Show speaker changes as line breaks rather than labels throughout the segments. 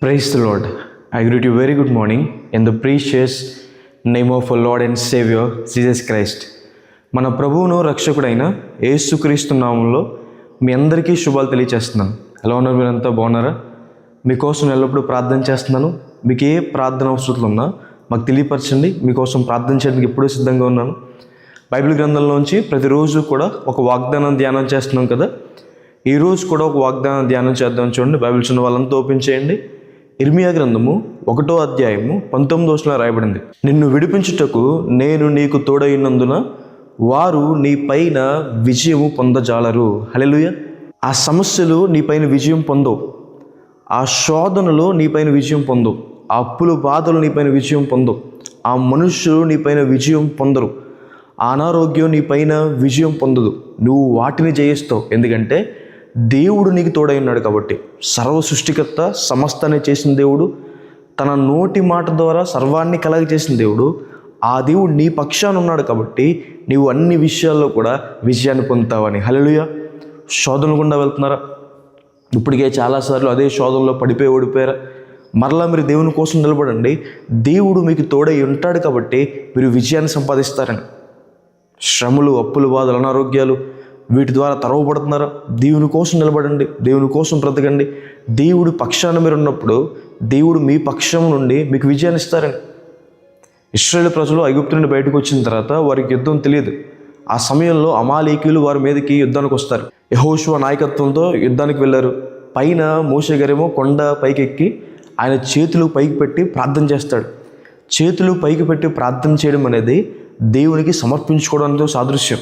Praise the Lord. I greet you very good morning in the precious name of our Lord and Savior Jesus Christ. మన ప్రభువును రక్షకుడైన యేసుక్రీస్తు నామంలో మీ అందరికీ శుభాలు తెలియచేస్తున్నాను. ఎలా ఉన్నారు? మీరంతా బాగున్నారా? మీకోసం ఎల్లప్పుడూ ప్రార్థన చేస్తున్నాను. మీకు ఏ ప్రార్థన అవసరాలు ఉన్నా మాకు తెలియపరచండి. మీకోసం ప్రార్థన చేయడానికి ఎప్పుడూ సిద్ధంగా ఉన్నాను. బైబిల్ గ్రంథంలోంచి ప్రతిరోజు కూడా ఒక వాగ్దానం ధ్యానం చేస్తున్నాం కదా. ఈరోజు కూడా ఒక వాగ్దానం ధ్యానం చేద్దాం. చూడండి, బైబిల్ చిన్న వాళ్ళంతా ఓపెన్ చేయండి. ఇర్మియా గ్రంథము 1వ అధ్యాయము 19వ వచనంలో రాయబడింది. నిన్ను విడిపించుటకు నేను నీకు తోడైనందున వారు నీ పైన విజయము పొందజాలరు. హల్లెలూయా. ఆ సమస్యలు నీ పైన విజయం పొందవు, ఆ శోధనలు నీ పైన విజయం పొందవు, ఆ అప్పులు బాధలు నీ పైన విజయం పొందవు, ఆ మనుషులు నీ పైన విజయం పొందరు, ఆ అనారోగ్యం నీ పైన విజయం పొందదు. నువ్వు వాటిని జయిస్తావు, ఎందుకంటే దేవుడు నీకు తోడై ఉన్నాడు కాబట్టి. సర్వ సృష్టికర్త, సమస్తాన్ని చేసిన దేవుడు, తన నోటి మాట ద్వారా సర్వాన్ని కలగ చేసిన దేవుడు, ఆ దేవుడు నీ పక్షాన ఉన్నాడు కాబట్టి నీవు అన్ని విషయాల్లో కూడా విజయాన్ని పొందుతావని. హల్లెలూయా. శోధన గుండా వెళ్తున్నారా? ఇప్పటికే చాలాసార్లు అదే శోధనలో పడిపోయి ఓడిపోయారా? మరలా మీరు దేవుని కోసం నిలబడండి. దేవుడు మీకు తోడై ఉంటాడు కాబట్టి మీరు విజయాన్ని సంపాదిస్తారని. శ్రమలు, అప్పులు, బాధలు, అనారోగ్యాలు వీటి ద్వారా తరవబడుతున్నారా? దేవుని కోసం నిలబడండి, దేవుని కోసం బ్రతకండి. దేవుడు పక్షాన మీరు ఉన్నప్పుడు దేవుడు మీ పక్షం నుండి మీకు విజయాన్ని ఇస్తారని. ఇశ్రాయేలు ప్రజలు ఐగుప్తు నుండి బయటకు వచ్చిన తర్వాత వారికి యుద్ధం తెలియదు. ఆ సమయంలో అమాలేకీయులు వారి మీదకి యుద్ధానికి వస్తారు. యెహోషువ నాయకత్వంతో యుద్ధానికి వెళ్ళారు. పైన మోషే గారేమో కొండ పైకెక్కి ఆయన చేతులు పైకి పెట్టి ప్రార్థన చేస్తాడు. చేతులు పైకి పెట్టి ప్రార్థన చేయడం అనేది దేవునికి సమర్పించుకోవడంతో సాదృశ్యం,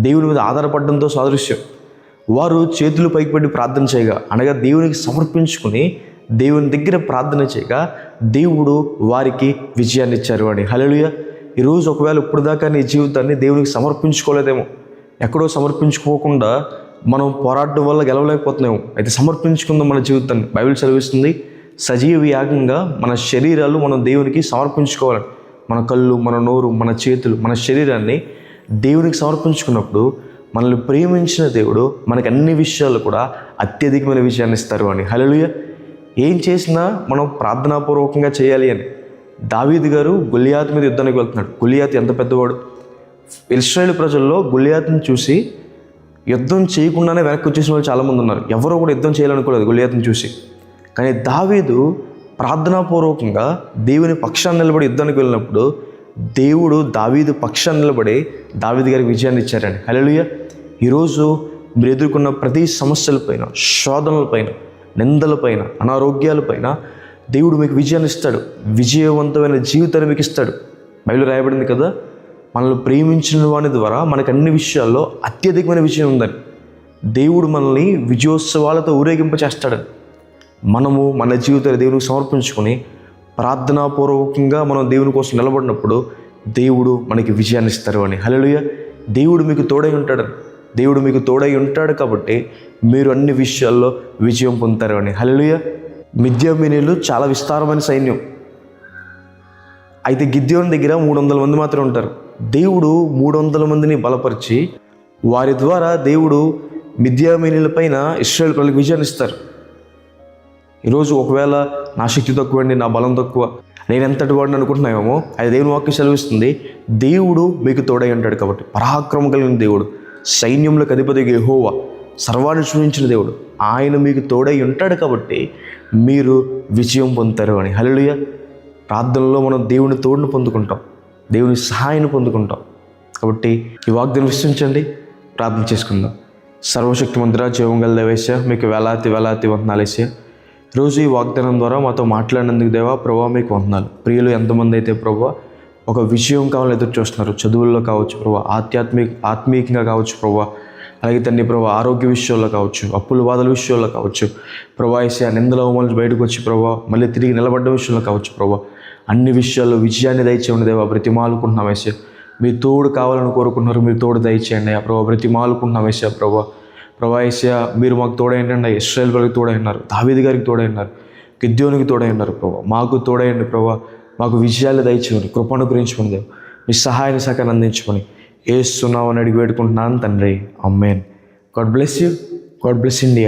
దేవుని మీద ఆధారపడడంతో సాదృశ్యం. వారు చేతులు పైకి పెట్టి ప్రార్థన చేయగా, అనగా దేవునికి సమర్పించుకుని దేవుని దగ్గర ప్రార్థన చేయగా దేవుడు వారికి విజయాన్ని ఇచ్చారు అని. హల్లెలూయా. ఈరోజు ఒకవేళ ఇప్పుడు దాకా నీ జీవితాన్ని దేవునికి సమర్పించుకోలేదేమో, ఎక్కడో సమర్పించుకోకుండా మనం పోరాటం వల్ల గెలవలేకపోతున్నాము. అయితే సమర్పించుకుందాం మన జీవితాన్ని. బైబిల్ చదివిస్తుంది, సజీవ యాగంగా మన శరీరాలు మనం దేవునికి సమర్పించుకోవాలి. మన కళ్ళు, మన నోరు, మన చేతులు, మన శరీరాన్ని దేవునికి సమర్పించుకున్నప్పుడు మనల్ని ప్రేమించిన దేవుడు మనకు అన్ని విషయాలు కూడా అత్యధికమైన విజయాన్ని ఇస్తారు అని. హల్లెలూయా. ఏం చేసినా మనం ప్రార్థనాపూర్వకంగా చేయాలి అని. దావీదు గారు గొలియాతు మీద యుద్ధానికి వెళ్తున్నాడు. గొలియాతు ఎంత పెద్దవాడు! ఇశ్రాయేలు ప్రజల్లో గొలియాతుని చూసి యుద్ధం చేయకుండానే వెనక్కి వచ్చేసిన వాళ్ళు చాలామంది ఉన్నారు. ఎవరో కూడా యుద్ధం చేయాలనుకోలేదు గొలియాతుని చూసి. కానీ దావీదు ప్రార్థనాపూర్వకంగా దేవుని పక్షాన్ని నిలబడి యుద్ధానికి వెళ్ళినప్పుడు దేవుడు దావీదు పక్షాన్ని నిలబడి దావీదు గారికి విజయాన్ని ఇచ్చారండి. హల్లెలూయా. ఈరోజు మీరు ఎదుర్కొన్న ప్రతి సమస్యలపైన, శోధనలపైన, నిందలపైన, అనారోగ్యాలపైన దేవుడు మీకు విజయాన్ని ఇస్తాడు. విజయవంతమైన జీవితాన్ని మీకు ఇస్తాడు. బైబిల్లో రాయబడింది కదా, మనల్ని ప్రేమించిన వాని ద్వారా మనకు అన్ని విషయాల్లో అత్యధికమైన విజయం ఉందని. దేవుడు మనల్ని విజయోత్సవాలతో ఊరేగింప చేస్తాడని. మనము మన జీవితాన్ని దేవునికి సమర్పించుకొని ప్రార్థనాపూర్వకంగా మనం దేవుని కోసం నిలబడినప్పుడు దేవుడు మనకి విజయాన్ని ఇస్తారు అని. హల్లెలూయా. దేవుడు మీకు తోడై ఉంటాడని. దేవుడు మీకు తోడై ఉంటాడు కాబట్టి మీరు అన్ని విషయాల్లో విజయం పొందుతారు అని. హల్లెలూయా. మిద్యానీయులు చాలా విస్తారమైన సైన్యం. అయితే గిద్యోను దగ్గర 300 మంది మాత్రమే ఉంటారు. దేవుడు 300 మందిని బలపరిచి వారి ద్వారా దేవుడు మిద్యానీయుల పైన ఇశ్రాయేలు ప్రజలకు విజయాన్ని ఇస్తారు. ఈరోజు ఒకవేళ నా శక్తి తక్కువండి, నా బలం తక్కువ, నేను ఎంతటి వాడిని అనుకుంటున్నామేమో, అది దేవుని వాక్యం సెలవిస్తుంది. దేవుడు మీకు తోడై ఉంటాడు కాబట్టి. పరాక్రమం కలిగిన దేవుడు, సైన్యములకు అధిపతి యెహోవా, సర్వాన్ని సృష్టించిన దేవుడు, ఆయన మీకు తోడై ఉంటాడు కాబట్టి మీరు విజయం పొందుతారు అని. హల్లెలూయా. ప్రార్థనలో మనం దేవుని తోడును పొందుకుంటాం, దేవుని సహాయాన్ని పొందుకుంటాం. కాబట్టి ఈ వాగ్దానం విశ్వసించండి, ప్రార్థన చేసుకుందాం. సర్వశక్తిమంతుడా, జీవం గల దేవేశ, మీకు వేలాది వందనాలేసా. రోజు ఈ వాగ్దానం ద్వారా మాతో మాట్లాడినందుకు దేవా, ప్రభా మీకు వందనాలు. ప్రియులు ఎంతమంది అయితే ప్రభా ఒక విజయం కావాలని ఎదురు చూస్తున్నారు, చదువుల్లో కావచ్చు ప్రభా, ఆత్మీయంగా కావచ్చు ప్రభా, అలాగే తండ్రి ప్రభా ఆరోగ్య విషయాల్లో కావచ్చు, అప్పుల బాధల విషయాల్లో కావచ్చు ప్రభా, ఏసయ్యా నిందల అవమానాలు బయటకు వచ్చి ప్రభా మళ్ళీ తిరిగి నిలబడ్డ విషయంలో కావచ్చు ప్రభా, అన్ని విషయాల్లో విజయాన్ని దయచేయండి దేవా. బ్రతిమాలుకుంటున్నాం ఏసయ్యా. మీ తోడు కావాలని కోరుకుంటున్నారు, మీరు తోడు దయచేయండి ప్రభా. బ్రతిమాలుకుంటున్నాం ఏసయ్యా. ప్రభా ఏసయ్యా, మీరు మాకు తోడైండి. ఇశ్రాయేలు ప్రజలకు తోడైనారు, దావీదు గారికి తోడైనారు, గిద్యోనుకి తోడైనారు ప్రభా. మాకు తోడైండి ప్రభా. మాకు విజయాలు దయచేయండి, కృపను గురించుకోండి దేవ. మీ సహాయాన్ని సహకారం అందించుకొని యేసు నామమున అడిగి వేడుకుంటున్నాను తండ్రి. ఆమేన్. God bless you. God bless India.